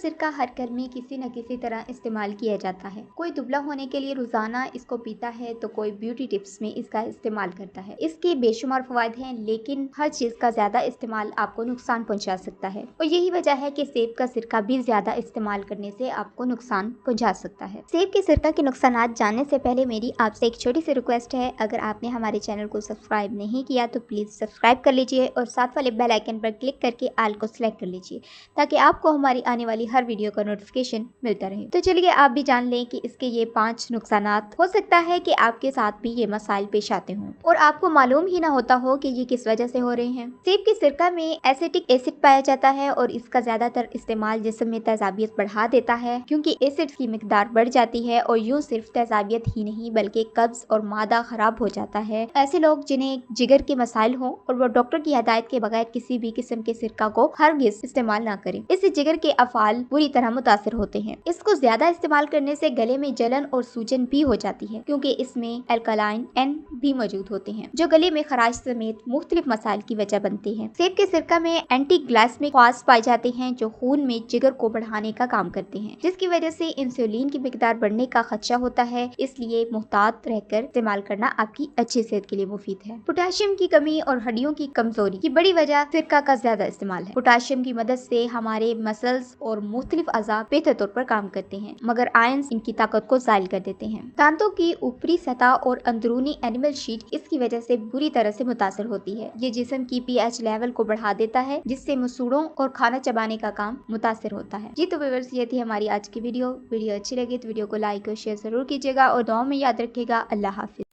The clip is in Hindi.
सिरका हर घर में किसी न किसी तरह इस्तेमाल किया जाता है। कोई दुबला होने के लिए रोजाना इसको पीता है तो कोई ब्यूटी टिप्स में इसका इस्तेमाल करता है। इसके बेशुमार फवायद हैं, लेकिन हर चीज का ज्यादा इस्तेमाल आपको नुकसान पहुंचा सकता है और यही वजह है कि सेब का सिरका भी ज्यादा इस्तेमाल करने से आपको नुकसान पहुंचा सकता है। सेब के सिरका के नुकसान जानने से पहले मेरी आपसे एक छोटी सी रिक्वेस्ट है, अगर आपने हमारे चैनल को सब्सक्राइब नहीं किया तो प्लीज सब्सक्राइब कर लीजिए और साथ वाले बेल आइकन पर क्लिक करके ऑल को सिलेक्ट कर लीजिए ताकि आपको हमारी आने वाली हर वीडियो का नोटिफिकेशन मिलता रहे। तो चलिए आप भी जान लें कि इसके ये 5 नुकसानात। हो सकता है कि आपके साथ भी ये मसाइल पेश आते हों और आपको मालूम ही ना होता हो कि ये किस वजह से हो रहे हैं। सेब के सिरका में एसिटिक एसिड पाया जाता है और इसका ज्यादातर इस्तेमाल जिस्म में तेजाबियत बढ़ा देता है, क्योंकि एसिड की मिकदार बढ़ जाती है और यूं सिर्फ तेजाबियत ही नहीं बल्कि कब्ज और मादा खराब हो जाता है। ऐसे लोग जिन्हें जिगर के मसाइल हों और वो डॉक्टर की हिदायत के बगैर किसी भी किस्म के सिरका को हरगिज इस्तेमाल ना करें। इससे जिगर के अफाल बुरी तरह मुतासिर होते हैं। इसको ज्यादा इस्तेमाल करने से गले में जलन और सूजन भी हो जाती है, क्योंकि इसमें एल्कलाइन एन भी मौजूद होते हैं जो गले में खराश समेत मुख्तलिफ मसाइल की वजह बनते हैं। सेब के सिरका में एंटी ग्लाइसेमिक ख्वास पाए जाते हैं जो खून में जिगर को बढ़ाने का काम करते हैं, जिसकी वजह से इंसुलिन की मिकदार बढ़ने का खदशा होता है। इसलिए मुहतात रहकर इस्तेमाल करना आपकी अच्छी सेहत के लिए मुफीद है। पोटेशियम की कमी और हड्डियों की कमजोरी की बड़ी वजह सिरका का ज्यादा इस्तेमाल है। पोटेशियम की मदद से हमारे मसल्स और मुख्तलिफ अज़ा बेहतर तौर पर काम करते हैं, मगर आयंस इनकी ताकत को ज़ायल कर देते हैं। दांतों की ऊपरी सतह और अंदरूनी एनिमल शीट इसकी वजह से बुरी तरह से मुतासर होती है। ये जिस्म की pH लेवल को बढ़ा देता है, जिससे मसूड़ों और खाना चबाने का काम मुतासर होता है। जी तो व्यूअर्स, ये थी हमारी आज की वीडियो अच्छी लगी तो वीडियो को लाइक और शेयर जरूर कीजिएगा और दुआ में याद रखिएगा। अल्लाह हाफिज।